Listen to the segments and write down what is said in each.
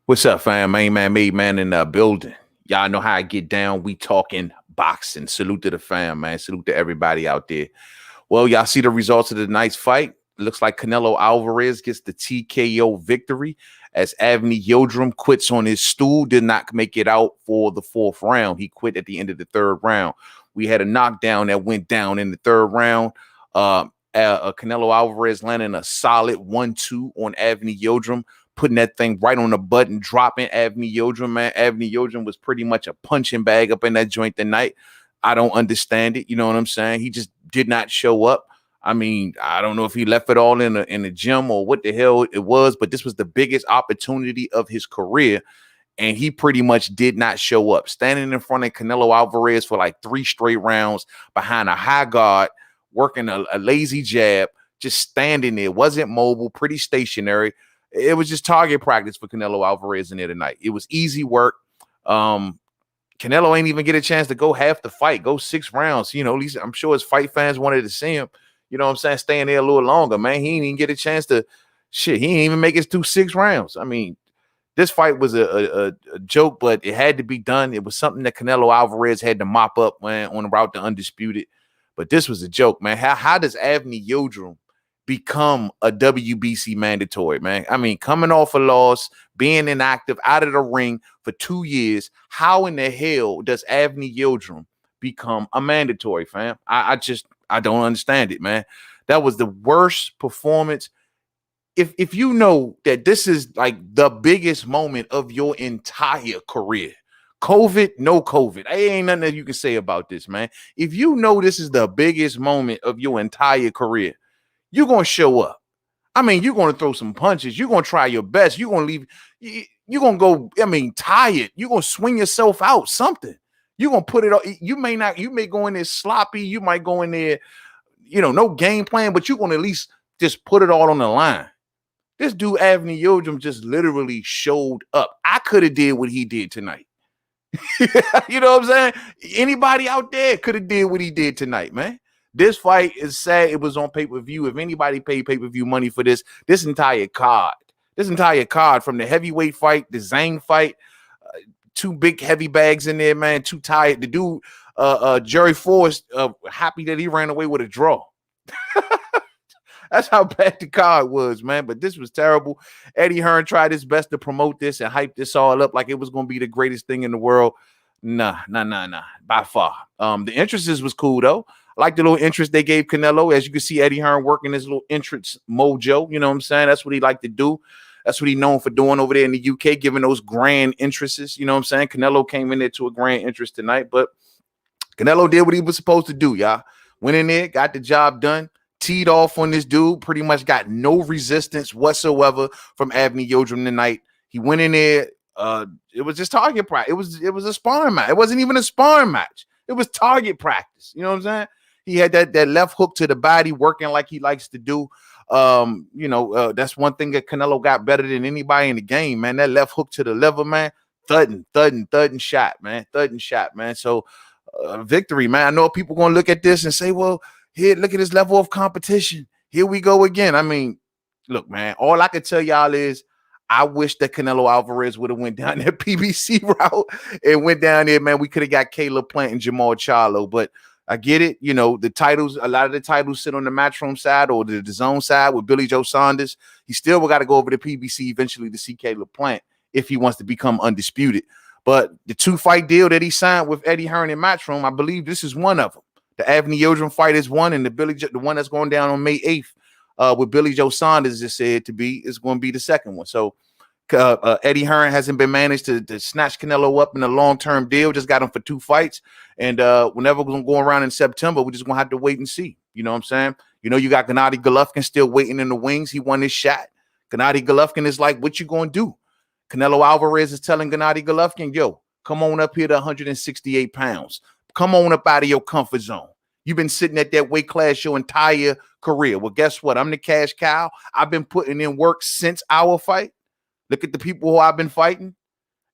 What's up, fam? Mainman Mademan in the building. Y'all know how I get down. We talking boxing. Salute to the fam, man. Salute to everybody out there. Well, y'all see the results of the night's fight. Looks like Canelo Alverez gets the TKO victory as Avni Yildrim quits on his stool, did not make it out for the fourth round. He quit at the end of the third round. We had a knockdown that went down in the third round. Canelo Alvarez landing a solid 1-2 on Avni Yildrim, putting that thing right on the button, dropping Avni Yildrim, man. Avni Yildrim was pretty much a punching bag up in that joint tonight. I don't understand it. You know what I'm saying? He just did not show up. I mean, I don't know if he left it all in the gym or what the hell it was, but this was the biggest opportunity of his career, and he pretty much did not show up. Standing in front of Canelo Alvarez for like 3 straight rounds behind a high guard, working a lazy jab, just standing there, wasn't mobile, pretty stationary. It was just target practice for Canelo Alvarez in there tonight. It was easy work. Canelo ain't even get a chance to go half the fight, go 6 rounds. You know, at least I'm sure his fight fans wanted to see him, you know what I'm saying, staying there a little longer, man. He didn't even get a chance to, he didn't even make it through 6 rounds. I mean, this fight was a joke, but it had to be done. It was something that Canelo Alvarez had to mop up, man, on the route to undisputed. But this was a joke, man. How does Avni Yildrim become a WBC mandatory, man? I mean, coming off a loss, being inactive, out of the ring for 2 years, how in the hell does Avni Yildrim become a mandatory, fam? I don't understand it, man. That was the worst performance. If you know that this is like the biggest moment of your entire career, COVID, no COVID, ain't nothing that you can say about this, man. If you know this is the biggest moment of your entire career, you're going to show up. I mean, you're going to throw some punches. You're going to try your best. You're going to leave. You're going to go, tired. You're going to swing yourself out, something. You're going to put it on. You may go in there sloppy. You might go in there, no game plan, but you're going to at least just put it all on the line. This dude, Avni Yildrim, just literally showed up. I could have did what he did tonight. You know what I'm saying? Anybody out there could have did what he did tonight, man. This fight is sad. It was on pay-per-view. If anybody paid pay-per-view money for this entire card from the heavyweight fight, the DAZN fight, 2 big heavy bags in there, man, too tired. The dude, Jerry Forrest, happy that he ran away with a draw. That's how bad the card was, man. But this was terrible. Eddie Hearn tried his best to promote this and hype this all up like it was going to be the greatest thing in the world. Nah. By far. The entrances was cool, though. I like the little interest they gave Canelo. As you can see, Eddie Hearn working his little entrance mojo. You know what I'm saying? That's what he like to do. That's what he's known for doing over there in the UK, giving those grand entrances. You know what I'm saying? Canelo came in there to a grand entrance tonight, but Canelo did what he was supposed to do, y'all. Went in there, got the job done. Teed off on this dude, pretty much got no resistance whatsoever from Avni Yildrim tonight. He went in there. It was just target practice. It was a sparring match. It wasn't even a sparring match. It was target practice. You know what I'm saying? He had that left hook to the body working like he likes to do. That's one thing that Canelo got better than anybody in the game, man. That left hook to the liver, man. Thudding shot, man. So victory, man. I know people going to look at this and say, well, here, look at his level of competition. Here we go again. I mean, look, man, all I can tell y'all is I wish that Canelo Alvarez would have went down that PBC route and went down there, man. We could have got Caleb Plant and Jamal Charlo, but I get it. You know, the titles, a lot of the titles sit on the Matchroom side or the DAZN side with Billy Joe Saunders. He still got to go over to PBC eventually to see Caleb Plant if he wants to become undisputed. But the 2-fight deal that he signed with Eddie Hearn and Matchroom, I believe this is one of them. The Avni Yildrim fight is one, and the one that's going down on May 8th with Billy Joe Saunders is said to be is going to be the second one. So Eddie Hearn hasn't been managed to snatch Canelo up in a long-term deal. Just got him for 2 fights, and whenever we're going to go around in September, we're just going to have to wait and see. You know what I'm saying? You know, you got Gennady Golovkin still waiting in the wings. He won his shot. Gennady Golovkin is like, what you going to do? Canelo Alvarez is telling Gennady Golovkin, yo, come on up here to 168 pounds. Come on up out of your comfort zone. You've been sitting at that weight class your entire career. Well, guess what? I'm the cash cow. I've been putting in work since our fight. Look at the people who I've been fighting,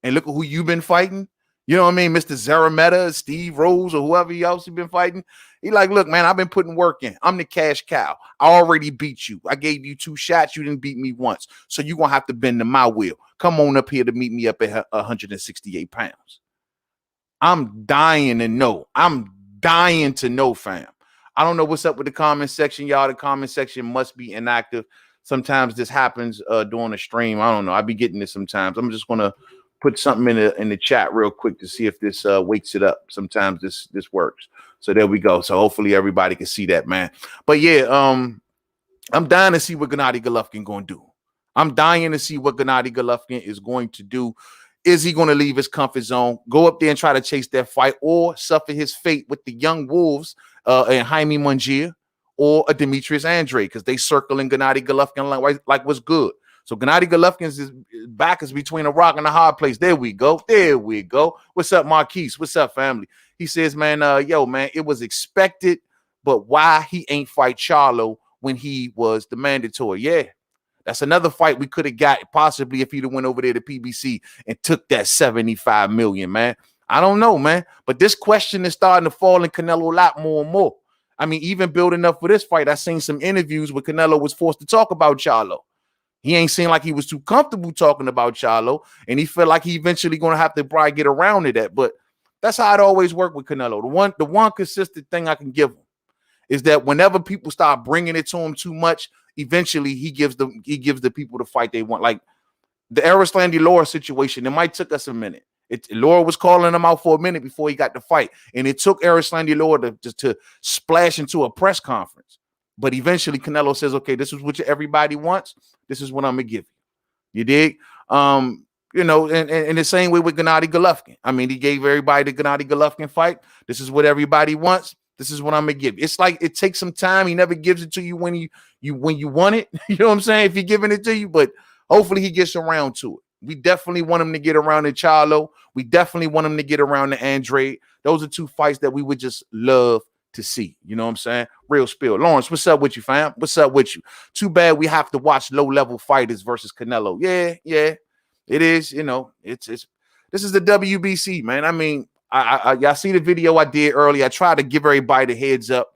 and look at who you've been fighting. You know what I mean? Mr. Zarametta, Steve Rose, or whoever else you've been fighting. He like, look, man, I've been putting work in. I'm the cash cow. I already beat you. I gave you 2 shots. You didn't beat me once. So you're going to have to bend to my will. come on up here to meet me up at 168 pounds. I'm dying to know. I'm dying to know, fam. I don't know what's up with the comment section, y'all. The comment section must be inactive. Sometimes this happens during the stream. I don't know. I be getting this sometimes. I'm just gonna put something in the chat real quick to see if this wakes it up. Sometimes this works. So there we go. So hopefully everybody can see that, man. But yeah, I'm dying to see what Gennady Golovkin gonna do. I'm dying to see what Gennady Golovkin is going to do. Is he going to leave his comfort zone, go up there and try to chase that fight, or suffer his fate with the young wolves and Jaime Munguia or a Demetrius Andrade, because they circling Gennady Golovkin like what's good. So Gennady Golovkin's back is between a rock and a hard place. There we go. There we go. What's up, Marquise? What's up, family? He says, man, yo, man, it was expected, but why he ain't fight Charlo when he was the mandatory? Yeah. That's another fight we could have got possibly if he'd have went over there to PBC and took that 75 million, man. I don't know, man. But this question is starting to fall in Canelo a lot more and more. I mean, even building up for this fight, I seen some interviews where Canelo was forced to talk about Charlo. He ain't seemed like he was too comfortable talking about Charlo, and he felt like he eventually going to have to probably get around to that. But that's how it always worked with Canelo. The one consistent thing I can give him is that whenever people start bringing it to him too much, eventually he gives the people the fight they want. Like the Erislandy Laura situation, it might took us a minute. Laura was calling him out for a minute before he got the fight, and it took Erislandy Laura to splash into a press conference. But eventually Canelo says, okay, this is what everybody wants. This is what I'm gonna give you. You dig? You know, and in the same way with Gennady Golovkin. I mean, he gave everybody the Gennady Golovkin fight. This is what everybody wants. This is what I'm gonna give you. It's like it takes some time. He never gives it to you when you want it. You know what I'm saying? If he's giving it to you, but hopefully he gets around to it. We definitely want him to get around to Charlo. We definitely want him to get around to Andrade. Those are two fights that we would just love to see. You know what I'm saying? Real spill. Lawrence, what's up with you, fam? What's up with you? Too bad we have to watch low-level fighters versus Canelo. Yeah, it is. You know, it's this is the WBC, man. I mean, y'all see the video I did earlier. I tried to give everybody the heads up.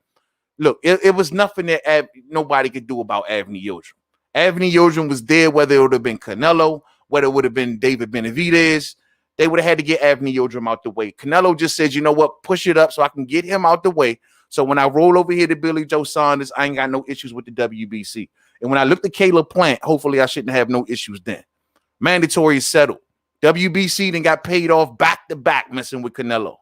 Look, it was nothing that nobody could do about Avni Yildrim. Avni Yildrim was there, whether it would have been Canelo, whether it would have been David Benavidez. They would have had to get Avni Yildrim out the way. Canelo just said, you know what, push it up so I can get him out the way. So when I roll over here to Billy Joe Saunders, I ain't got no issues with the WBC. And when I look at Caleb Plant, hopefully I shouldn't have no issues then. Mandatory is settled. WBC then got paid off back to back messing with Canelo.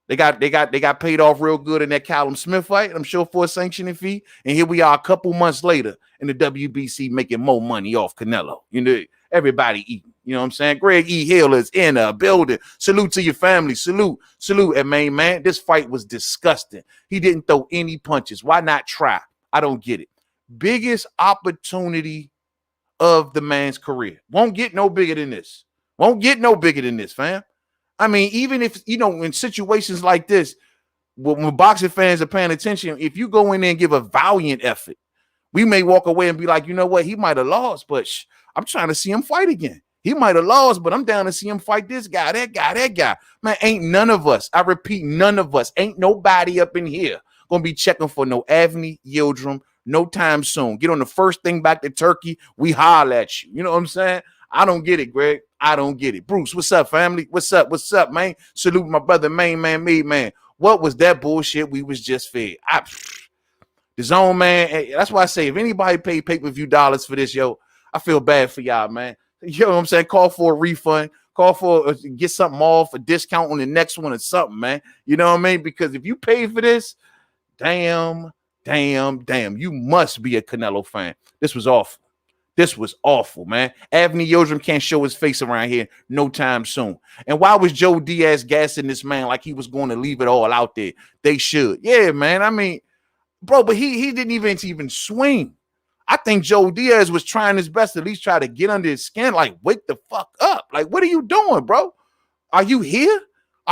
They got paid off real good in that Callum Smith fight, I'm sure, for a sanctioning fee. And here we are a couple months later in the WBC making more money off Canelo. You know, everybody eating. You know what I'm saying? Greg E. Hill is in a building. Salute to your family. Salute at main man. This fight was disgusting. He didn't throw any punches. Why not try? I don't get it. Biggest opportunity of the man's career. Won't get no bigger than this. Won't get no bigger than this, fam. I mean, even if, you know, in situations like this, when boxing fans are paying attention, if you go in there and give a valiant effort, we may walk away and be like, you know what, he might have lost, but I'm trying to see him fight again. He might have lost, but I'm down to see him fight this guy, that guy. Man, ain't none of us, I repeat, none of us, ain't nobody up in here gonna be checking for no Avni Yildrim no time soon. Get on the first thing back to Turkey, we holler at you. You know what I'm saying? I don't get it, Greg. I don't get it. Bruce, what's up, family? What's up, man? Salute my brother, Mainman Mademan. What was that bullshit we was just fed? The zone, man. That's why I say, if anybody paid pay-per-view dollars for this, yo, I feel bad for y'all, man. You know what I'm saying? Call for a refund. Call for get something off, a discount on the next one or something, man. You know what I mean? Because if you pay for this, damn, you must be a Canelo fan. This was awful. This was awful, man. Avni Yildrim can't show his face around here no time soon. And why was Joe Diaz gassing this man like he was going to leave it all out there? They should. Yeah, man. I mean, bro, but he didn't even swing. I think Joe Diaz was trying his best to at least try to get under his skin. Like, wake the fuck up. Like, what are you doing, bro? Are you here?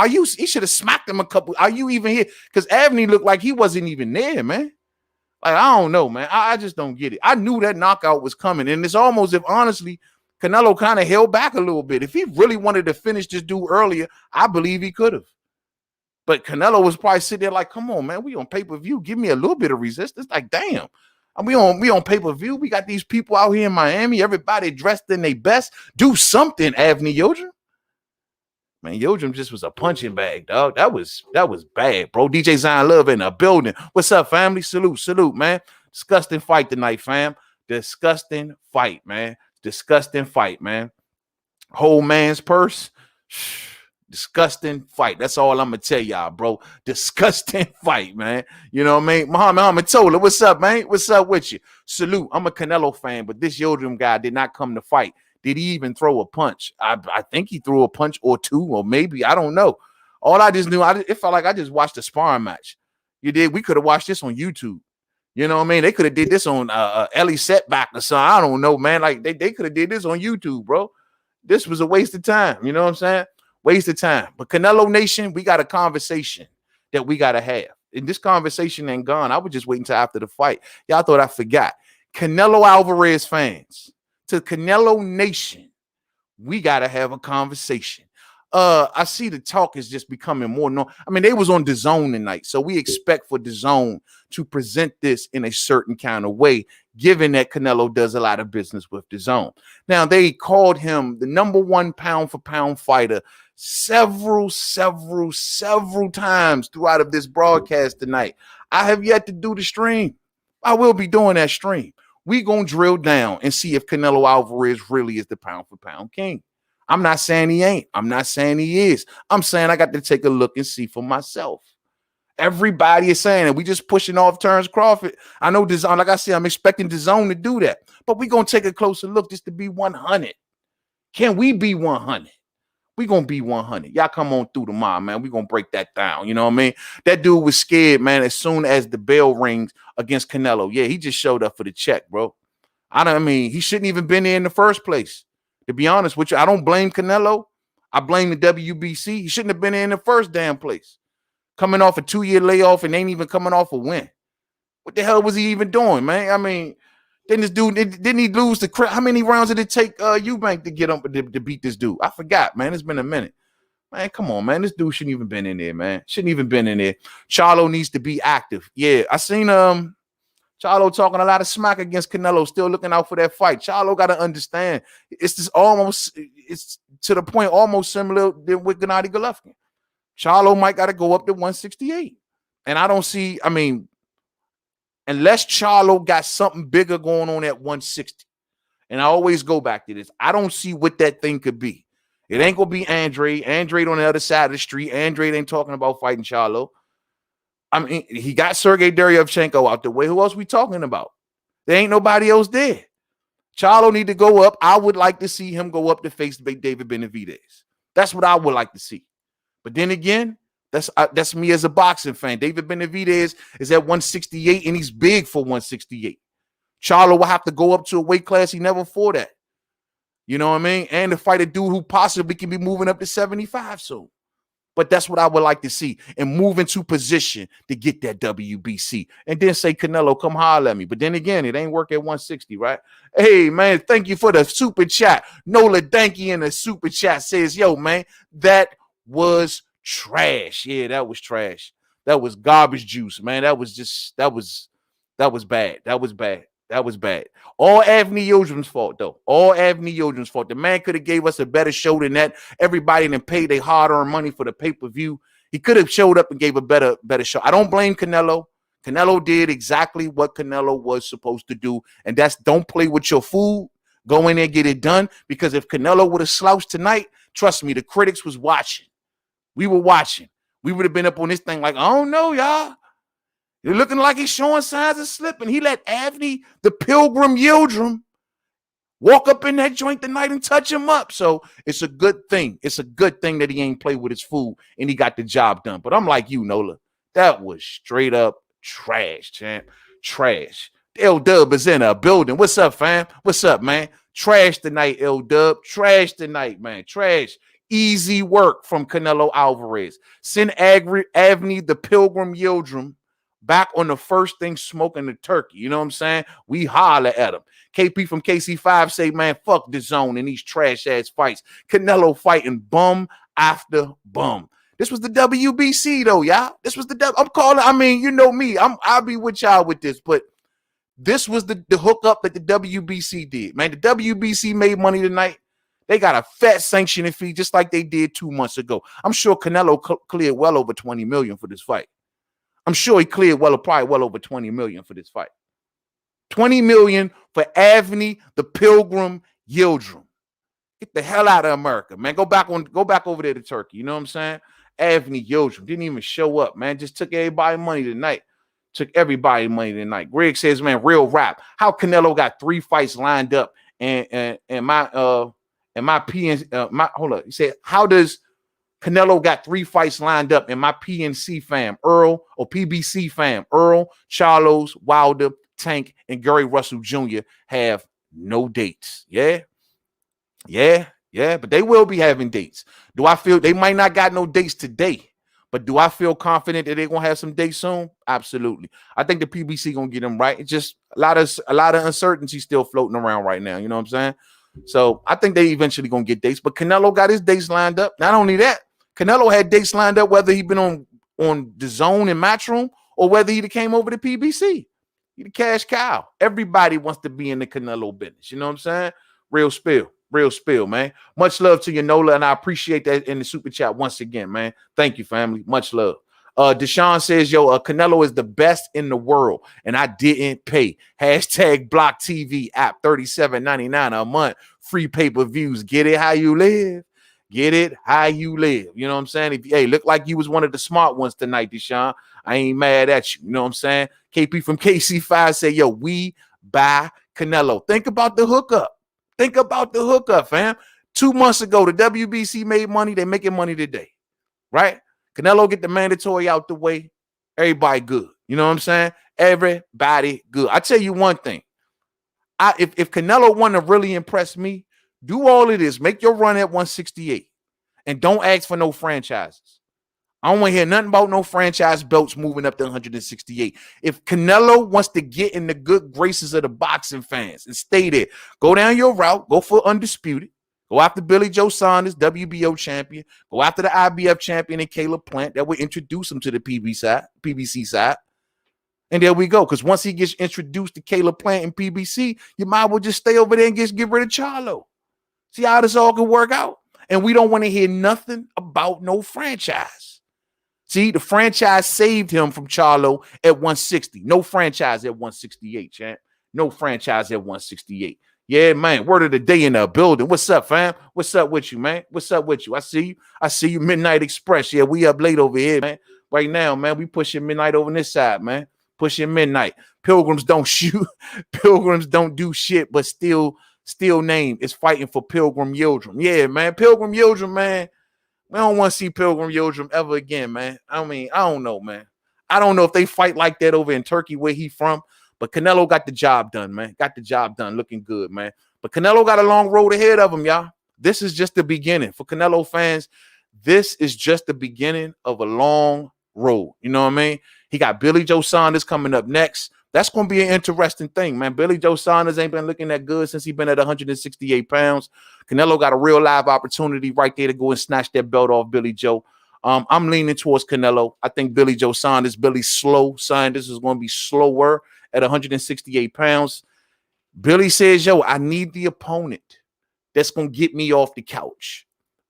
He should have smacked him a couple. Are you even here? Because Avni looked like he wasn't even there, man. Like, I don't know, man. I just don't get it. I knew that knockout was coming. And it's almost if, honestly, Canelo kind of held back a little bit. If he really wanted to finish this dude earlier, I believe he could have. But Canelo was probably sitting there like, come on, man. We on pay-per-view. Give me a little bit of resistance. Like, damn. And we on pay-per-view. We got these people out here in Miami, everybody dressed in their best. Do something, Avni Yildrim. Man, Yildrim just was a punching bag, dog. That was bad, bro. DJ Zion Love in the building. What's up, family? Salute, man. Disgusting fight tonight, fam. Disgusting fight, man. Disgusting fight, man. Whole man's purse. Disgusting fight. That's all I'm gonna tell y'all, bro. Disgusting fight, man. You know what I mean? Muhammad Tola, what's up, man? What's up with you? Salute. I'm a Canelo fan, but this Yildrim guy did not come to fight. Did he even throw a punch? I think he threw a punch or two, or maybe, I don't know. All I just knew, it felt like I just watched a sparring match. You did. We could have watched this on YouTube. You know what I mean? They could have did this on Ellie Setback or something. I don't know, man. Like they could have did this on YouTube, bro. This was a waste of time. You know what I'm saying? Waste of time. But Canelo Nation, we got a conversation that we got to have. And this conversation ain't gone. I was just waiting until after the fight. Y'all thought I forgot. Canelo Alverez fans, to Canelo Nation, we got to have a conversation. I see the talk is just becoming more known. I mean, they was on DAZN tonight, so we expect for DAZN to present this in a certain kind of way, given that Canelo does a lot of business with DAZN. Now, they called him the #1 pound-for-pound fighter several times throughout of this broadcast tonight. I have yet to do the stream. I will be doing that stream. We gonna drill down and see if Canelo Alvarez really is the pound-for-pound king. I'm not saying he ain't. I'm not saying he is. I'm saying I got to take a look and see for myself. Everybody is saying it. We just pushing off Terrence Crawford. I know DAZN, like I said, I'm expecting DAZN to do that. But we're going to take a closer look just to be 100. Can we be 100? We're going to be 100. Y'all come on through tomorrow, man. We're going to break that down. You know what I mean? That dude was scared, man, as soon as the bell rings against Canelo. Yeah, he just showed up for the check, bro. I mean, he shouldn't even been there in the first place. To be honest with you, I don't blame Canelo. I blame the WBC. He shouldn't have been in the first damn place. Coming off a 2-year layoff and ain't even coming off a win. What the hell was he even doing, man? I mean, didn't this dude, didn't he lose the crap? How many rounds did it take Eubank to get him to beat this dude? I forgot, man. It's been a minute. Man, come on, man. This dude shouldn't even been in there, man. Shouldn't even been in there. Charlo needs to be active. Yeah, I seen Charlo talking a lot of smack against Canelo, still looking out for that fight. Charlo got to understand, it's to the point almost similar than with Gennady Golovkin. Charlo might got to go up to 168. And I don't see, I mean, unless Charlo got something bigger going on at 160, and I always go back to this, I don't see what that thing could be. It ain't going to be Andre. Andre on the other side of the street. Andre ain't talking about fighting Charlo. I mean, he got Sergey Deryevchenko out the way. Who else we talking about? There ain't nobody else there. Charlo need to go up. I would like to see him go up to face David Benavidez. That's what I would like to see. But then again, that's me as a boxing fan. David Benavidez is at 168, and he's big for 168. Charlo will have to go up to a weight class he never fought at. You know what I mean? And to fight a dude who possibly can be moving up to 75 soon. But that's what I would like to see, and move into position to get that WBC. And then say, Canelo, come holler at me. But then again, it ain't work at 160, right? Hey, man, thank you for the super chat. Nola Danky in the super chat says, yo, man, that was trash. Yeah, that was trash. That was garbage juice, man. That was bad. That was bad. That was bad. All Avni Yildrim's fault, though. All Avni Yildrim's fault. The man could have gave us a better show than that. Everybody done paid their hard-earned money for the pay-per-view. He could have showed up and gave a better show. I don't blame Canelo. Canelo did exactly what Canelo was supposed to do, and that's don't play with your food. Go in there, get it done, because if Canelo would have slouched tonight, trust me, the critics was watching. We were watching. We would have been up on this thing like, I don't know, y'all. You're looking like he's showing signs of slipping. He let Avni, the Pilgrim Yildrum, walk up in that joint tonight and touch him up. So it's a good thing. It's a good thing that he ain't played with his food and he got the job done. But I'm like you, Nola. That was straight up trash, champ. Trash. L-Dub is in a building. What's up, fam? What's up, man? Trash tonight, L-Dub. Trash tonight, man. Trash. Easy work from Canelo Alvarez. Send Avni, the Pilgrim Yildrum, back on the first thing smoking the turkey. You know what I'm saying? We holler at him. KP from KC5 say, man, fuck DAZN and these trash-ass fights. Canelo fighting bum after bum. This was the WBC, though, y'all. This was the I'm calling, I mean, you know me. I'll be with y'all with this, but This was the hookup that the WBC did, man. The WBC made money tonight. They got a fat sanctioning fee just like they did 2 months ago. I'm sure Canelo cleared well over 20 million for this fight. I'm sure he cleared probably well over 20 million for this fight. 20 million for Avni the Pilgrim Yildrum. Get the hell out of America, man. Go back over there to Turkey. You know what I'm saying? Avni Yildrum didn't even show up, man. Just took everybody money tonight. Took everybody money tonight. Greg says, man, real rap. How Canelo got 3 fights lined up and my hold up. He said, how does Canelo got 3 fights lined up and my PNC fam, Earl, or PBC fam, Earl, Charlos, Wilder, Tank, and Gary Russell Jr. have no dates? Yeah. But they will be having dates. Do I feel they might not got no dates today? But do I feel confident that they're gonna have some dates soon? Absolutely. I think the PBC gonna get them right. It's just a lot of uncertainty still floating around right now. You know what I'm saying? So I think they eventually gonna get dates. But Canelo got his dates lined up. Not only that, Canelo had dates lined up whether he been on DAZN and Matchroom or whether he came over to PBC. He the cash cow. Everybody wants to be in the Canelo business. You know what I'm saying? Real spill, man. Much love to you, Nola, and I appreciate that in the super chat once again, man. Thank you, family. Much love. Deshaun says, yo, Canelo is the best in the world, and I didn't pay. Hashtag Block TV app, $37.99 a month. Free pay-per-views. Get it how you live. Get it how you live. You know what I'm saying? Hey, look like you was one of the smart ones tonight, Deshaun. I ain't mad at you. You know what I'm saying? KP from KC5 say, yo, we buy Canelo. Think about the hookup. Think about the hookup, fam. 2 months ago, the WBC made money. They're making money today, right? Canelo get the mandatory out the way. Everybody good. You know what I'm saying? Everybody good. I tell you one thing. If Canelo want to really impress me, do all of this. Make your run at 168. And don't ask for no franchises. I don't want to hear nothing about no franchise belts moving up to 168. If Canelo wants to get in the good graces of the boxing fans and stay there, go down your route, go for undisputed, go after Billy Joe Saunders, WBO champion, go after the IBF champion and Caleb Plant. That would introduce him to the PBC side. And there we go. Because once he gets introduced to Caleb Plant and PBC, you might as well just stay over there and get rid of Charlo. See how this all can work out? And we don't want to hear nothing about no franchise. See, the franchise saved him from Charlo at 160. No franchise at 168, champ. No franchise at 168. Yeah, man. Word of the day in the building. What's up, fam? What's up with you, man? What's up with you? I see you. Midnight Express. Yeah, we up late over here, man. Right now, man, we pushing midnight over this side, man. Pushing midnight. Pilgrims don't shoot. Pilgrims don't do shit, but still name is fighting for Pilgrim Yildrum. Yeah, man. Pilgrim Yildrum, man. We don't want to see Pilgrim Yildrum ever again, man. I mean, I don't know, man. I don't know if they fight like that over in Turkey where he from, but Canelo got the job done, man. Got the job done. Looking good, man. But Canelo got a long road ahead of him, y'all. This is just the beginning. For Canelo fans, this is just the beginning of a long road. You know what I mean? He got Billy Joe Saunders coming up next. That's going to be an interesting thing, man. Billy Joe Saunders ain't been looking that good since he's been at 168 pounds. Canelo got a real live opportunity right there to go and snatch that belt off Billy Joe. I'm leaning towards Canelo. I think Billy Joe Saunders, Billy's slow. Saunders is going to be slower at 168 pounds. Billy says, yo, I need the opponent that's going to get me off the couch.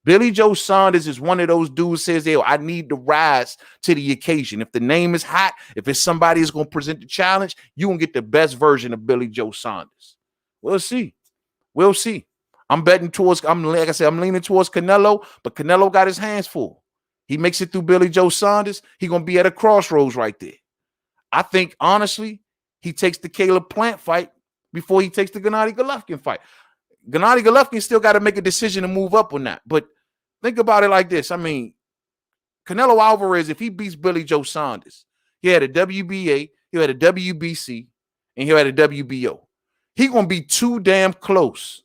Billy Joe Saunders is one of those dudes says, yo, I need to rise to the occasion. If the name is hot, if it's somebody who's going to present the challenge, you're going to get the best version of Billy Joe Saunders. We'll see. We'll see. I'm leaning towards Canelo, but Canelo got his hands full. He makes it through Billy Joe Saunders. He's going to be at a crossroads right there. I think, honestly, he takes the Caleb Plant fight before he takes the Gennady Golovkin fight. Gennady Golovkin still got to make a decision to move up on that. But think about it like this. I mean, Canelo Alverez, if he beats Billy Joe Saunders, he had a WBA, he had a WBC, and he had a WBO. He's going to be too damn close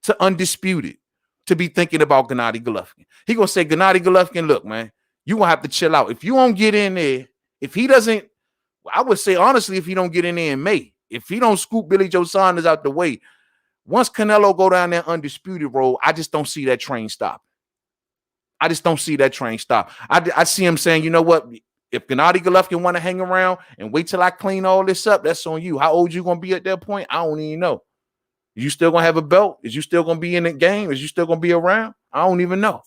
to undisputed to be thinking about Gennady Golovkin. He's going to say, Gennady Golovkin, look, man, you're going to have to chill out. If you don't get in there, if he doesn't, I would say, honestly, if he don't get in there in May, if he don't scoop Billy Joe Saunders out the way, once Canelo go down that undisputed road, I just don't see that train stop. I just don't see that train stop. I see him saying, you know what? If Gennady Golovkin want to hang around and wait till I clean all this up, that's on you. How old you gonna be at that point? I don't even know. You still gonna have a belt? Is you still gonna be in the game? Is you still gonna be around? I don't even know.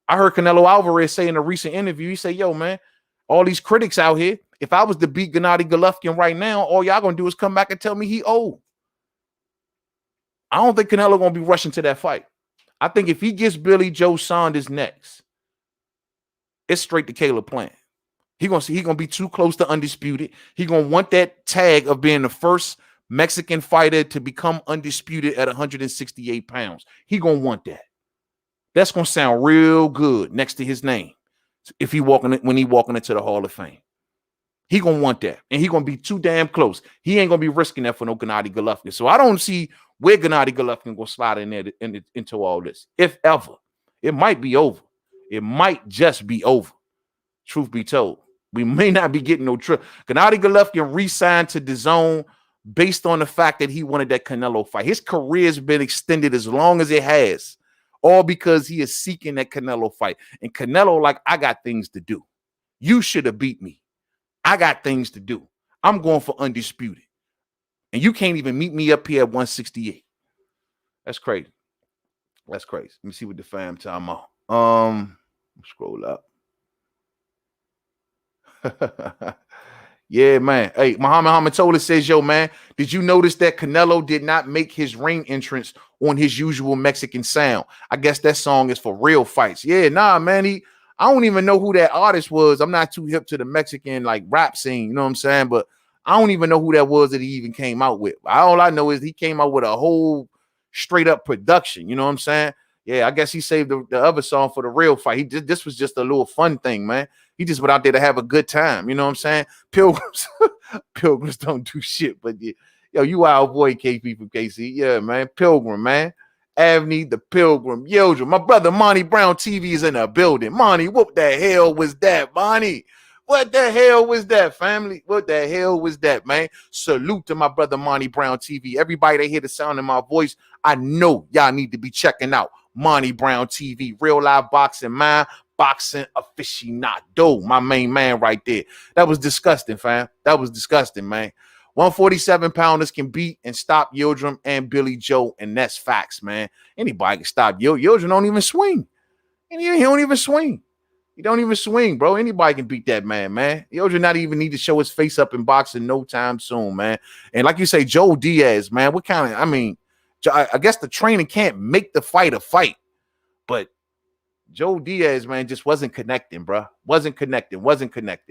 I heard Canelo Alverez say in a recent interview, he said, yo, man, all these critics out here, if I was to beat Gennady Golovkin right now, all y'all gonna do is come back and tell me he old. I don't think Canelo gonna be rushing to that fight. I think if he gets Billy Joe Saunders next, it's straight to Caleb Plant. He gonna be too close to undisputed. He gonna want that tag of being the first Mexican fighter to become undisputed at 168 pounds. He gonna want that. That's gonna sound real good next to his name if when he walking into the Hall of Fame. He gonna want that, and he gonna be too damn close. He ain't gonna be risking that for no Gennady Golovkin. So I don't see where Gennady Golovkin gonna slide in there into all this. If ever, it might be over. It might just be over. Truth be told, we may not be getting no trip. Gennady Golovkin re-signed to DAZN based on the fact that he wanted that Canelo fight. His career has been extended as long as it has. All because he is seeking that Canelo fight. And Canelo, like, I got things to do. You should have beat me. I got things to do. I'm going for undisputed. And you can't even meet me up here at 168. That's crazy. That's crazy. Let me see what the fam time out. Scroll up. Yeah, man. Hey, Muhammad Hamatola says, yo, man, did you notice that Canelo did not make his ring entrance on his usual Mexican sound? I guess that song is for real fights. Yeah, nah, man. I don't even know who that artist was. I'm not too hip to the Mexican like rap scene, you know what I'm saying? But I don't even know who that was that he even came out with. All I know is he came out with a whole straight up production, you know what I'm saying? Yeah, I guess he saved the other song for the real fight. This was just a little fun thing, man. He just went out there to have a good time. You know what I'm saying? Pilgrims don't do shit. But yo, you our boy KP from KC. Yeah, man. Pilgrim, man. Avni, the Pilgrim, Yildrum. My brother Monty Brown TV is in the building. Monty, what the hell was that, Monty? What the hell was that, family? What the hell was that, man? Salute to my brother Monty Brown TV. Everybody that hear the sound of my voice, I know y'all need to be checking out Monty Brown TV. Real live boxing, man. Boxing aficionado, my main man right there. That was disgusting, fam. That was disgusting, man. 147 pounders can beat and stop Yildrum and Billy Joe, and that's facts, man. Anybody can stop Yildrum. Don't even swing. And he don't even swing. He don't even swing, bro. Anybody can beat that man, man. Yildrum not even need to show his face up in boxing no time soon, man. And like you say, Joe Diaz, man. What kind of? I mean, I guess the training can't make the fight a fight, but Joe Diaz, man, just wasn't connecting, bro. Wasn't connecting,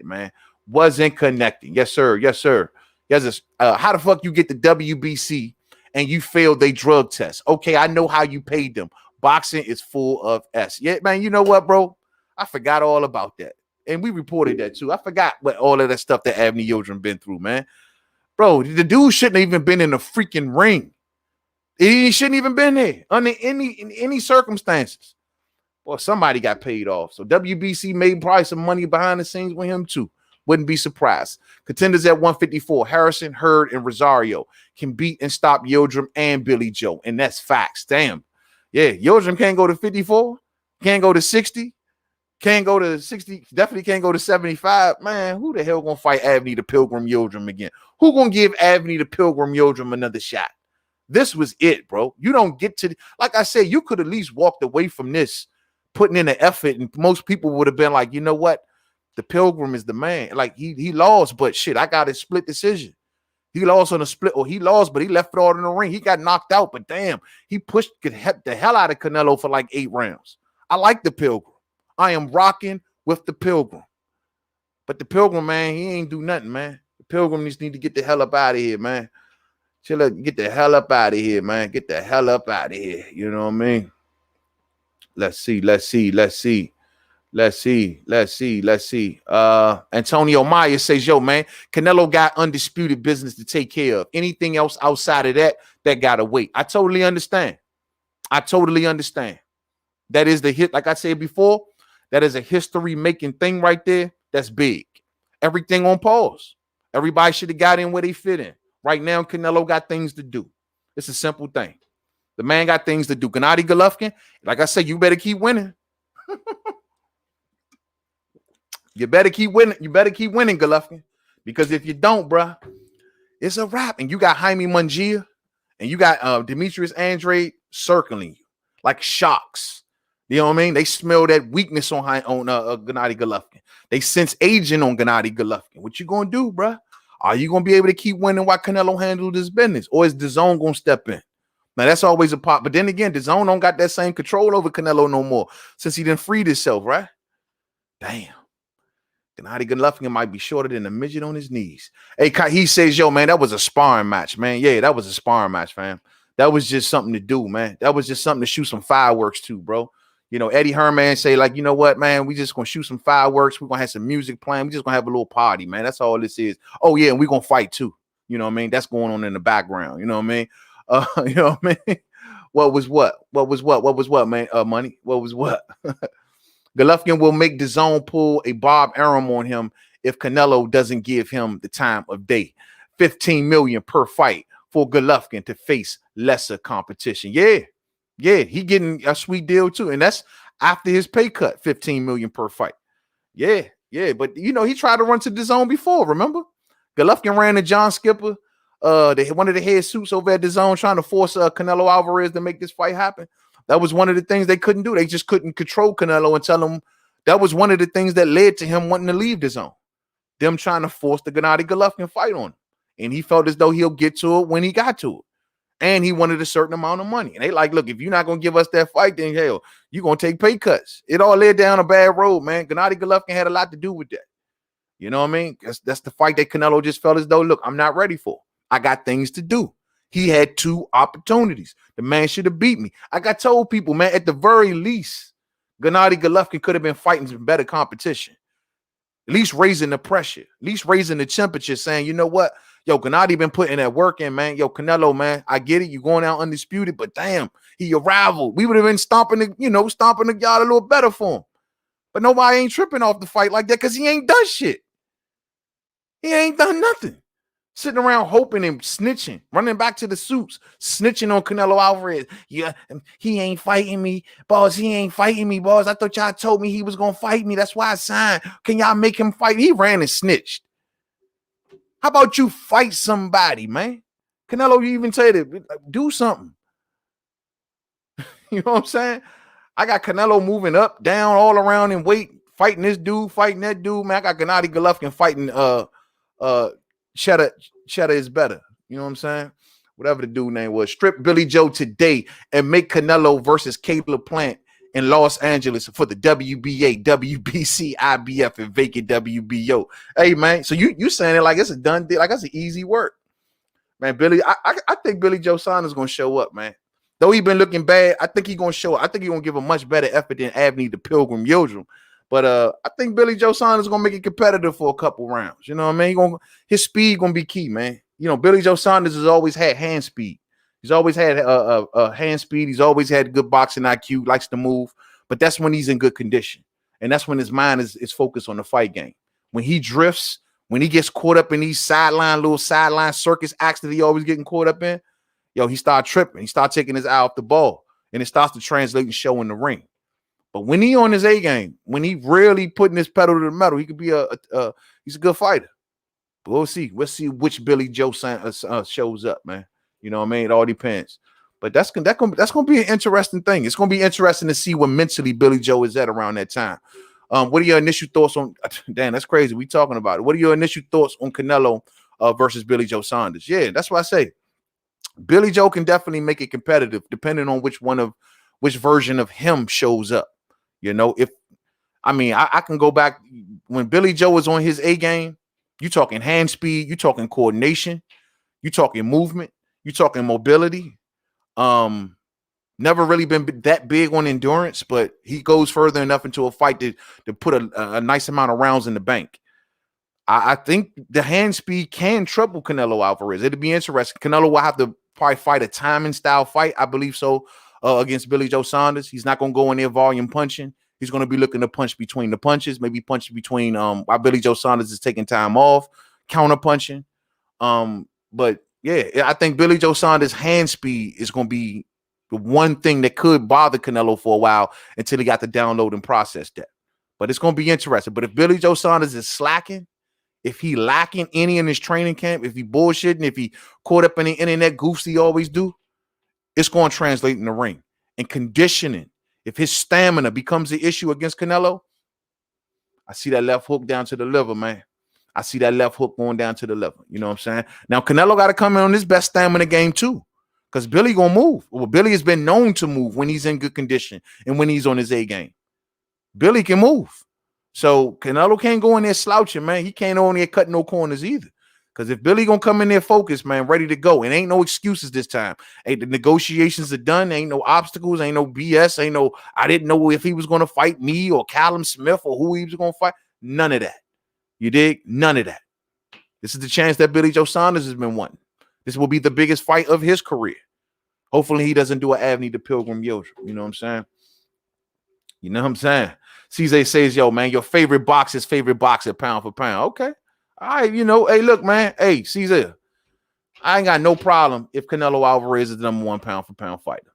man. Wasn't connecting. Yes, sir. Yes, sir. Yes, how the fuck you get the WBC and you failed their drug test? Okay, I know how you paid them. Boxing is full of S. Yeah, man, you know what, bro? I forgot all about that. And we reported that too. I forgot what all of that stuff that Avni Yildrim been through, man. Bro, the dude shouldn't have even been in the freaking ring. He shouldn't even been there under any circumstances. Well, somebody got paid off. So WBC made probably some money behind the scenes with him too. Wouldn't be surprised. Contenders at 154, Harrison, Hurd, and Rosario can beat and stop Yildrum and Billy Joe. And that's facts. Damn. Yeah, Yildrum can't go to 54, can't go to 60, can't go to 60, definitely can't go to 75. Man, who the hell gonna fight Avni the Pilgrim Yildrum again? Who gonna give Avni the Pilgrim Yildrum another shot? This was it, bro. You don't get to, like I said, you could at least walked away from this putting in the effort, and most people would have been like, you know what? The Pilgrim is the man. Like he lost, but shit, I got a split decision. He lost on a split, or he lost, but he left it all in the ring. He got knocked out, but damn, he pushed the hell out of Canelo for like 8 rounds. I like the Pilgrim. I am rocking with the Pilgrim. But the Pilgrim, man, he ain't do nothing, man. The Pilgrim just need to get the hell up out of here, man. Chill up, get the hell up out of here, man. Get the hell up out of here. You know what I mean? Let's see. Antonio Myers says, yo, man, Canelo got undisputed business to take care of. Anything else outside of that gotta wait. I totally understand. That is the hit. Like I said before, that is a history-making thing right there. That's big. Everything on pause. Everybody should have got in where they fit in. Right now, Canelo got things to do. It's a simple thing. The man got things to do. Gennady Golovkin, like I said, you better keep winning. You better keep winning. You better keep winning, Golovkin, because if you don't, bruh, it's a wrap. And you got Jaime Munguia and you got Demetrius Andrade circling you like sharks. You know what I mean? They smell that weakness on Gennady Golovkin. They sense aging on Gennady Golovkin. What you gonna do, bruh? Are you gonna be able to keep winning while Canelo handles this business, or is DAZN gonna step in? Now that's always a part. But then again, DAZN don't got that same control over Canelo no more since he didn't free himself, right? Damn. Gennady Golovkin might be shorter than a midget on his knees. Hey, he says, yo, man, that was a sparring match, man. Yeah, that was a sparring match, fam. That was just something to do, man. That was just something to shoot some fireworks to, bro. You know, Eddie Herman say, like, you know what, man, we just gonna shoot some fireworks. We're gonna have some music playing. We just gonna have a little party, man. That's all this is. Oh, yeah, and we're gonna fight too. You know what I mean? That's going on in the background. You know what I mean? You know what I mean? What was what? What was what? What was what, man? Money. What was what? Golovkin will make DAZN pull a Bob Arum on him if Canelo doesn't give him the time of day. $15 million per fight for Golovkin to face lesser competition. Yeah, he getting a sweet deal too, and that's after his pay cut, $15 million per fight. Yeah, but you know he tried to run to DAZN before. Remember, Golovkin ran to John Skipper, one of the head suits over at DAZN, trying to force Canelo Alvarez to make this fight happen. That was one of the things they couldn't do. They just couldn't control Canelo and tell him. That was one of the things that led to him wanting to leave DAZN. Them trying to force the Gennady Golovkin fight on him. And he felt as though he'll get to it when he got to it. And he wanted a certain amount of money. And they like, look, if you're not going to give us that fight, then hell, you're going to take pay cuts. It all led down a bad road, man. Gennady Golovkin had a lot to do with that. You know what I mean? That's the fight that Canelo just felt as though, look, I'm not ready for. I got things to do. He had 2 opportunities. The man should have beat me. I got told people, man, at the very least, Gennady Golovkin could have been fighting some better competition. At least raising the pressure. At least raising the temperature, saying, you know what? Yo, Gennady been putting that work in, man. Yo, Canelo, man, I get it. You're going out undisputed, but damn, he your rival. We would have been stomping the yard a little better for him. But nobody ain't tripping off the fight like that because he ain't done shit. He ain't done nothing. Sitting around hoping and snitching, running back to the suits, snitching on Canelo Alvarez. Yeah, he ain't fighting me, boss. He ain't fighting me, boss. I thought y'all told me he was going to fight me. That's why I signed. Can y'all make him fight? He ran and snitched. How about you fight somebody, man? Canelo, you even tell you to do something. You know what I'm saying? I got Canelo moving up, down, all around in weight, fighting this dude, fighting that dude, man. I got Gennady Golovkin fighting Cheddar is better. You know what I'm saying? Whatever the dude name was. Strip Billy Joe today and make Canelo versus Caleb Plant in Los Angeles for the WBA, WBC, IBF, and vacant WBO. Hey, man, so you saying it like it's a done deal, like that's an easy work. Man, Billy, I think Billy Joe Saunders going to show up, man. Though he been looking bad, I think he's going to show up. I think he's going to give a much better effort than Avni the Pilgrim Yildrum. But I think Billy Joe Saunders is going to make it competitive for a couple rounds. You know what I mean? His speed going to be key, man. You know, Billy Joe Saunders has always had hand speed. He's always had hand speed. He's always had good boxing IQ, likes to move. But that's when he's in good condition. And that's when his mind is focused on the fight game. When he drifts, when he gets caught up in these little sideline circus acts that he always getting caught up in, yo, he start tripping. He start taking his eye off the ball. And it starts to translate and show in the ring. But when he on his A game, when he really putting his pedal to the metal, he could be he's a good fighter. But we'll see. We'll see which Billy Joe shows up, man. You know what I mean? It all depends. But that's gonna be an interesting thing. It's gonna be interesting to see where mentally Billy Joe is at around that time. What are your initial thoughts on? Damn, that's crazy. We talking about it. What are your initial thoughts on Canelo versus Billy Joe Saunders? Yeah, that's what I say. Billy Joe can definitely make it competitive, depending on which version of him shows up. You know, I can go back when Billy Joe was on his A game. You talking hand speed, you talking coordination, you talking movement, you talking mobility. Never really been that big on endurance, but he goes further enough into a fight to put a nice amount of rounds in the bank. I think the hand speed can trouble Canelo Alvarez. It'd be interesting. Canelo will have to probably fight a timing style fight, I believe so. Against Billy Joe Saunders. He's not going to go in there volume punching. He's going to be looking to punch between the punches, maybe punch between while Billy Joe Saunders is taking time off, counter punching. But yeah, I think Billy Joe Saunders' hand speed is going to be the one thing that could bother Canelo for a while until he got to download and process that. But it's going to be interesting. But if Billy Joe Saunders is slacking, if he lacking any in his training camp, if he bullshitting, if he caught up in the internet goofs he always do, it's going to translate in the ring. And conditioning, if his stamina becomes the issue against Canelo, I see that left hook down to the liver, man. I see that left hook going down to the liver. You know what I'm saying? Now, Canelo got to come in on his best stamina game, too, because Billy going to move. Well, Billy has been known to move when he's in good condition and when he's on his A game. Billy can move. So Canelo can't go in there slouching, man. He can't on there cut no corners either. Because if Billy gonna come in there focused, man, ready to go, and ain't no excuses this time. Hey, the negotiations are done. Ain't no obstacles. Ain't no BS. Ain't no, I didn't know if he was gonna fight me or Callum Smith or who he was gonna fight. None of that. You dig? None of that. This is the chance that Billy Joe Saunders has been wanting. This will be the biggest fight of his career. Hopefully he doesn't do an Avni the Pilgrim Yildrum. You know what I'm saying? You know what I'm saying? CZ says, yo, man, your favorite boxer, pound for pound. Okay. All right, you know, hey, look, man. Hey, CZ, I ain't got no problem if Canelo Alverez is the #1 pound for pound fighter.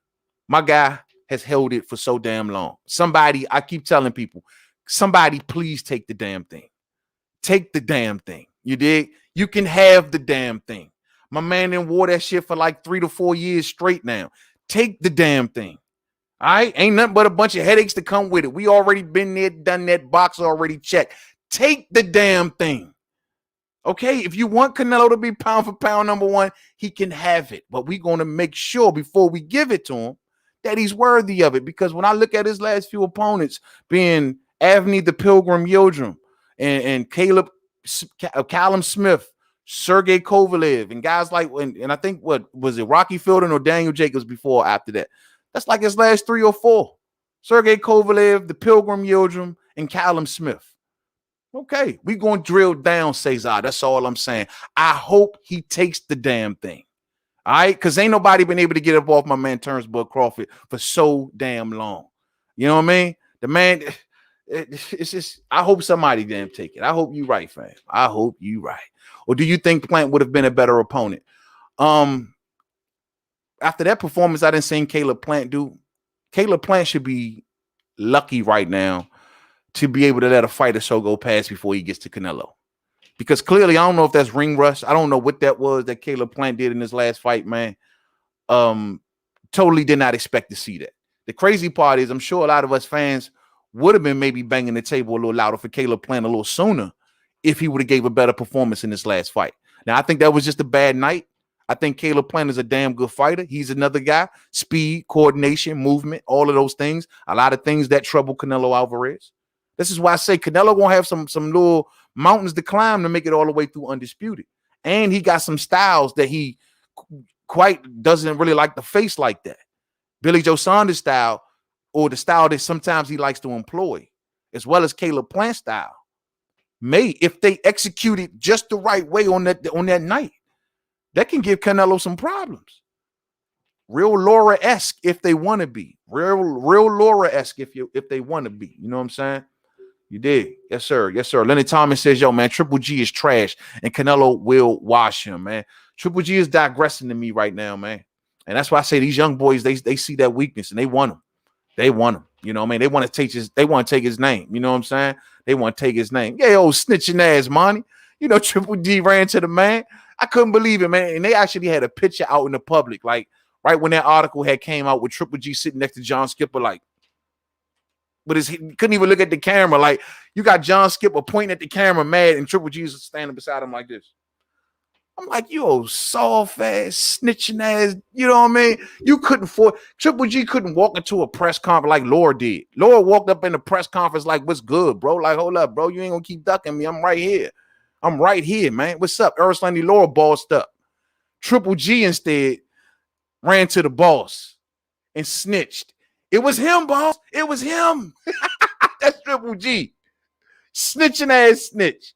My guy has held it for so damn long. Somebody, I keep telling people, somebody please take the damn thing. Take the damn thing. You dig? You can have the damn thing. My man done wore that shit for like 3 to 4 years straight now. Take the damn thing. All right, ain't nothing but a bunch of headaches to come with it. We already been there, done that, box already checked. Take the damn thing. Okay, if you want Canelo to be pound for pound #1, he can have it. But we're going to make sure before we give it to him that he's worthy of it. Because when I look at his last few opponents, being Avni the Pilgrim Yildrum and Callum Smith, Sergey Kovalev, and guys like, and I think, what was it, Rocky Fielding or Daniel Jacobs before or after that? That's like his last 3 or 4. Sergey Kovalev, the Pilgrim Yildrum, and Callum Smith. Okay, we going to drill down Cesar. That's all I'm saying. I hope he takes the damn thing. All right, because ain't nobody been able to get up off my man Terrence Bud Crawford for so damn long. You know what I mean? The man, it's just, I hope somebody damn take it. I hope you right, fam. I hope you right. Or do you think Plant would have been a better opponent? After that performance I didn't see Caleb Plant do, Caleb Plant should be lucky right now to be able to let a fighter so go past before he gets to Canelo. Because clearly, I don't know if that's ring rust. I don't know what that was that Caleb Plant did in his last fight, man. Totally did not expect to see that. The crazy part is I'm sure a lot of us fans would have been maybe banging the table a little louder for Caleb Plant a little sooner if he would have gave a better performance in this last fight. Now, I think that was just a bad night. I think Caleb Plant is a damn good fighter. He's another guy. Speed, coordination, movement, all of those things. A lot of things that trouble Canelo Alvarez. This is why I say Canelo won't have some little mountains to climb to make it all the way through undisputed. And he got some styles that he quite doesn't really like to face like that. Billy Joe Saunders style, or the style that sometimes he likes to employ, as well as Caleb Plant style, may, if they execute it just the right way on that night, that can give Canelo some problems. Real Laura-esque if they want to be. Real Laura-esque if they want to be. You know what I'm saying? You did. Yes, sir. Yes, sir. Lenny Thomas says, yo, man, Triple G is trash and Canelo will wash him, man. Triple G is digressing to me right now, man. And that's why I say these young boys, they see that weakness and they want him. They want him. You know what I mean? They want to take his name. You know what I'm saying? They want to take his name. Yeah, old snitching ass, Monty. You know, Triple G ran to the man. I couldn't believe it, man. And they actually had a picture out in the public, like right when that article had came out with Triple G sitting next to John Skipper, like, but he couldn't even look at the camera. Like, you got John Skipper pointing at the camera mad, and Triple G is standing beside him like this. I'm like, you old soft ass, snitching ass, you know what I mean? You couldn't Triple G couldn't walk into a press conference like Laura did. Laura walked up in the press conference like, what's good, bro? Like, hold up, bro. You ain't gonna keep ducking me. I'm right here. I'm right here, man. What's up? Earl Laura bossed up. Triple G instead ran to the boss and snitched. It was him, boss. It was him. That's Triple G. Snitching ass snitch.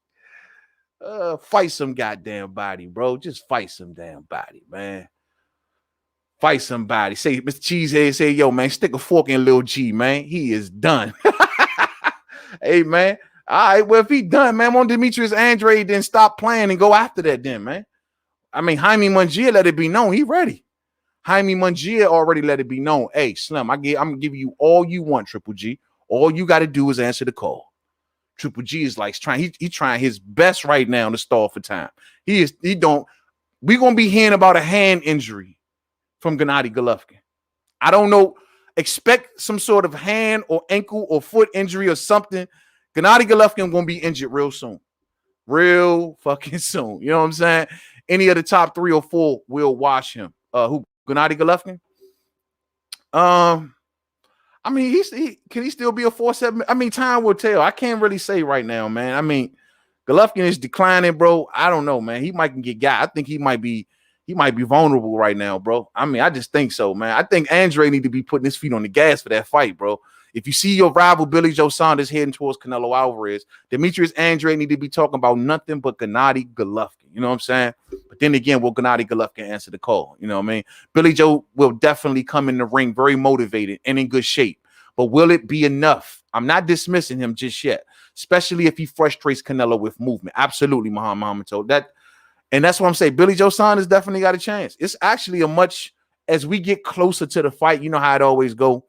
Fight some goddamn body, bro. Just fight some damn body, man. Fight somebody. Say, Mr. Cheesehead, say, yo, man, stick a fork in Lil G, man. He is done. Hey, man. All right, well, if he done, man, on Demetrius Andrade, then stop playing and go after that then, man. I mean, Jaime Munguia let it be known. He ready. Jaime Munguia already let it be known. Hey, Slim, I'm going to give you all you want, Triple G. All you got to do is answer the call. Triple G is like trying, he trying his best right now to stall for time. We're gonna be hearing about a hand injury from Gennady Golovkin. I don't know. Expect some sort of hand or ankle or foot injury or something. Gennady Golovkin gonna be injured real soon. Real fucking soon. You know what I'm saying? Any of the top 3 or 4 will wash him. Who, Gennady Golovkin? I mean, can he still be a 4-7? I mean, time will tell. I can't really say right now, man. I mean, Golovkin is declining, bro. I don't know, man. He might get got. I think he might be vulnerable right now, bro. I mean, I just think so, man. I think Andre need to be putting his feet on the gas for that fight, bro. If you see your rival Billy Joe Saunders heading towards Canelo Alvarez, Demetrius Andre need to be talking about nothing but Gennady Golovkin. You know what I'm saying? But then again, will Gennady Golovkin answer the call? You know what I mean? Billy Joe will definitely come in the ring very motivated and in good shape. But will it be enough? I'm not dismissing him just yet, especially if he frustrates Canelo with movement. Absolutely, Muhammad told that. And that's what I'm saying. Billy Joe Saunders definitely got a chance. It's actually as we get closer to the fight, you know how it always go.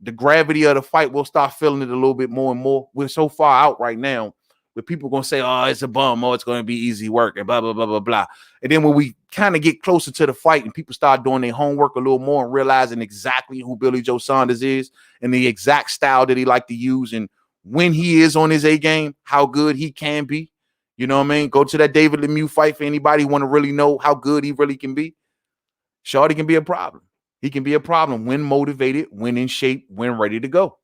The gravity of the fight, we'll start feeling it a little bit more and more. We're so far out right now where people going to say, oh, it's a bum. Oh, it's going to be easy work and blah, blah, blah, blah, blah. And then when we kind of get closer to the fight and people start doing their homework a little more and realizing exactly who Billy Joe Saunders is and the exact style that he like to use and when he is on his A game, how good he can be. You know what I mean? Go to that David Lemieux fight for anybody who want to really know how good he really can be. Shorty can be a problem. He can be a problem when motivated, when in shape, when ready to go.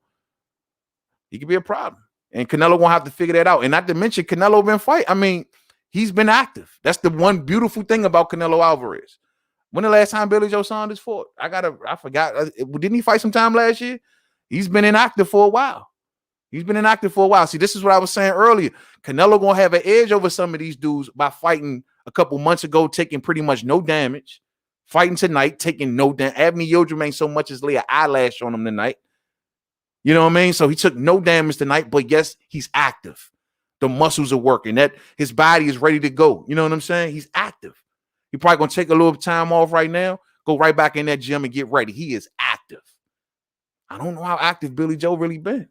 He can be a problem. And Canelo won't have to figure that out. And not to mention, Canelo been fight. I mean, he's been active. That's the one beautiful thing about Canelo Alvarez. When the last time Billy Joe Saunders fought? I forgot. Didn't he fight sometime last year? He's been inactive for a while. See, this is what I was saying earlier. Canelo gonna have an edge over some of these dudes by fighting a couple months ago, taking pretty much no damage. Fighting tonight, taking no damage. Avni Yildrim ain't so much as lay an eyelash on him tonight. You know what I mean? So he took no damage tonight, but yes, he's active. The muscles are working. That his body is ready to go. You know what I'm saying? He's active. He probably gonna take a little time off right now, go right back in that gym and get ready. He is active. I don't know how active Billy Joe really been.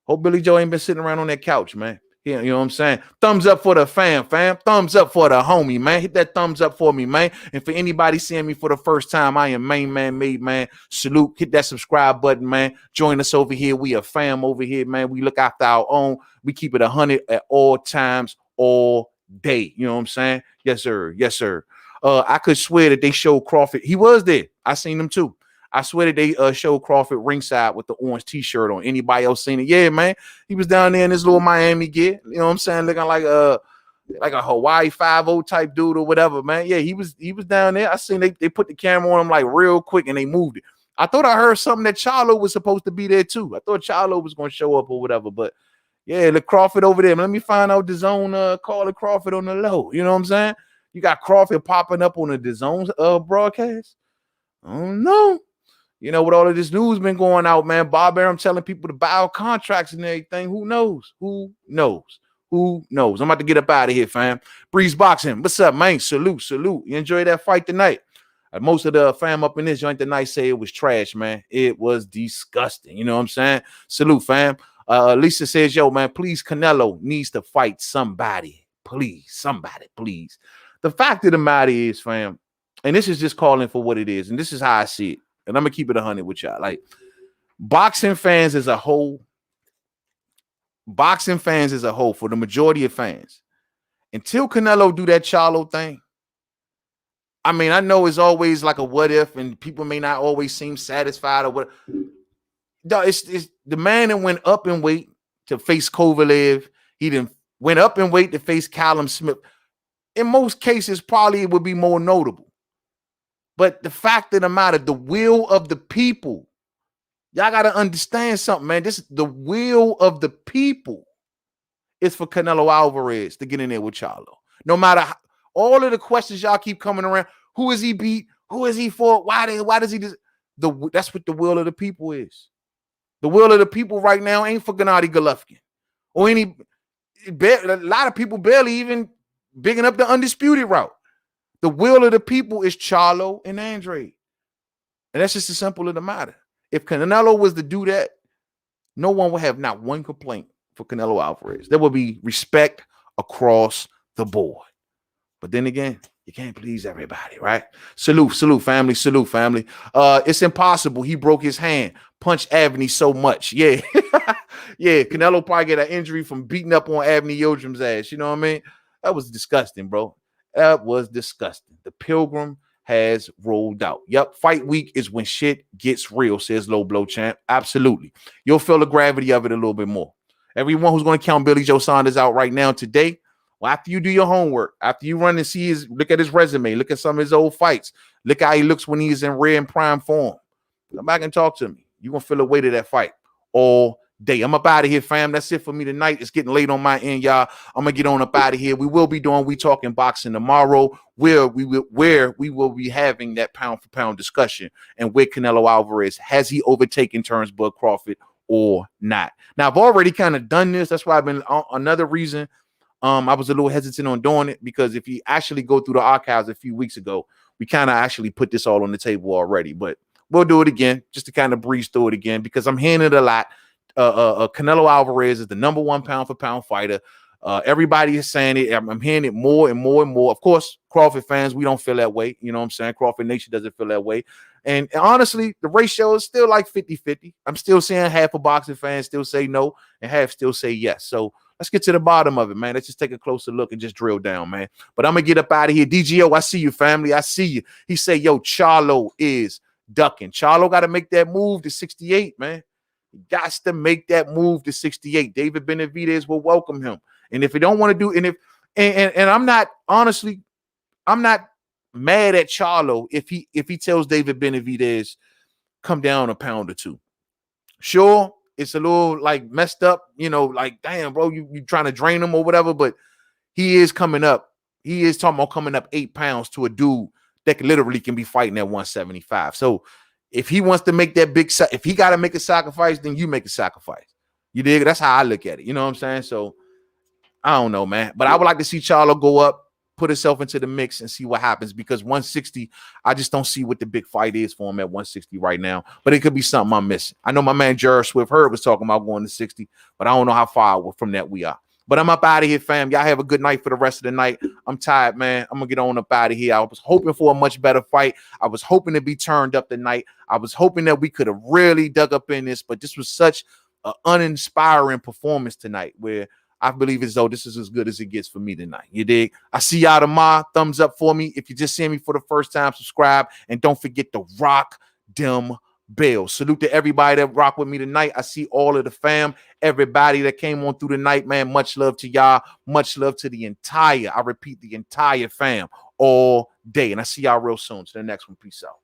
Hope Billy Joe ain't been sitting around on that couch, man. Yeah, you know what I'm saying? Thumbs up for the fam. Thumbs up for the homie, man. Hit that thumbs up for me, man. And for anybody seeing me for the first time, I am Mainman Mademan. Salute. Hit that subscribe button, man. Join us over here. We a fam over here, man. We look after our own. We keep it 100 at all times, all day. You know what I'm saying? Yes, sir. Yes, sir. I could swear that they showed Crawford. He was there. I seen him too. I swear that they showed Crawford ringside with the orange t-shirt on. Anybody else seen it? Yeah, man. He was down there in his little Miami gear. You know what I'm saying? Looking like a Hawaii 5-0 type dude or whatever, man. Yeah, he was down there. I seen they put the camera on him like real quick and they moved it. I thought I heard something that Charlo was supposed to be there too. I thought Charlo was going to show up or whatever, but yeah, look, Crawford over there. Let me find out DAZN calling Crawford on the low. You know what I'm saying? You got Crawford popping up on the DAZN broadcast. I don't know. You know, with all of this news been going out, man, Bob Arum telling people to buy out contracts and everything. Who knows? Who knows? Who knows? I'm about to get up out of here, fam. Breeze Boxing. What's up, man? Salute. You enjoyed that fight tonight? Most of the fam up in this joint tonight say it was trash, man. It was disgusting. You know what I'm saying? Salute, fam. Lisa says, yo, man, please, Canelo needs to fight somebody. Please, somebody, please. The fact of the matter is, fam, and this is just calling for what it is, and this is how I see it. And I'm going to keep it 100 with y'all. Like, boxing fans as a whole, for the majority of fans, until Canelo do that Charlo thing, I mean, I know it's always like a what if, and people may not always seem satisfied or what. No, it's the man that went up in weight to face Kovalev. He then went up in weight to face Callum Smith. In most cases, probably it would be more notable. But the fact of the matter, the will of the people, y'all got to understand something, man. The will of the people is for Canelo Alvarez to get in there with Charlo. No matter how, all of the questions y'all keep coming around. Who is he beat? Who is he for? Why does he just? That's what the will of the people is. The will of the people right now ain't for Gennady Golovkin or a lot of people barely even bigging up the undisputed route. The will of the people is Charlo and Andre. And that's just as simple as the matter. If Canelo was to do that, no one would have not one complaint for Canelo Alvarez. There will be respect across the board. But then again, you can't please everybody, right? Salute, family. Salute, family. It's impossible. He broke his hand. Punched Avni so much. Yeah. Yeah, Canelo probably get an injury from beating up on Avni Yildrim's ass. You know what I mean? That was disgusting, bro. That was disgusting. The pilgrim has rolled out. Yep, fight week is when shit gets real, says Low Blow Champ. Absolutely. You'll feel the gravity of it a little bit more. Everyone who's going to count Billy Joe Saunders out right now today, well, after you do your homework, after you run and see look at his resume, look at some of his old fights, look how he looks when he's in rare and prime form. Come back and talk to me. You're going to feel the weight of that fight all day. I'm up out of here, fam. That's it for me tonight. It's getting late on my end, y'all. I'm going to get on up out of here. We will be doing We Talking Boxing tomorrow, where we will be having that pound for pound discussion and where Canelo Alvarez, has he overtaken Terrence Bud Crawford or not? Now, I've already kind of done this. That's why I've been another reason I was a little hesitant on doing it, because if you actually go through the archives a few weeks ago, we kind of actually put this all on the table already. But we'll do it again just to kind of breeze through it again, because I'm hearing it a lot. Canelo Alvarez is the #1 pound for pound fighter. Everybody is saying it. I'm hearing it more and more and more. Of course, Crawford fans, we don't feel that way. You know what I'm saying? Crawford Nation doesn't feel that way. And honestly, the ratio is still like 50-50. I'm still seeing half of boxing fans still say no and half still say yes. So let's get to the bottom of it, man. Let's just take a closer look and just drill down, man. But I'm going to get up out of here. DGO, I see you, family. I see you. He say, yo, Charlo is ducking. Charlo got to make that move to 68, man. He got to make that move to 68. David Benavidez will welcome him. And if he don't want to do, and I'm not, honestly, I'm not mad at Charlo if he tells David Benavidez, come down a pound or two. Sure, it's a little like messed up, you know, like, damn, bro, you trying to drain him or whatever, but he is coming up. He is talking about coming up 8 pounds to a dude that literally can be fighting at 175. So if he wants to make that big, if he got to make a sacrifice, then you make a sacrifice. You dig? That's how I look at it. You know what I'm saying? So I don't know, man. But I would like to see Charlo go up, put himself into the mix and see what happens, because 160, I just don't see what the big fight is for him at 160 right now. But it could be something I'm missing. I know my man Jared Swift Hurd was talking about going to 60, but I don't know how far from that we are. But I'm up out of here, fam. Y'all have a good night for the rest of the night. I'm tired, man. I'm going to get on up out of here. I was hoping for a much better fight. I was hoping to be turned up tonight. I was hoping that we could have really dug up in this, but this was such an uninspiring performance tonight, where I believe as though this is as good as it gets for me tonight. You dig? I see y'all tomorrow. Thumbs up for me. If you just see me for the first time, subscribe. And don't forget to rock them bells. Salute to everybody that rock with me tonight. I see all of the fam. Everybody that came on through the night, man. Much love to y'all. Much love to the entire, I repeat, the entire fam all day. And I see y'all real soon. To the next one. Peace out.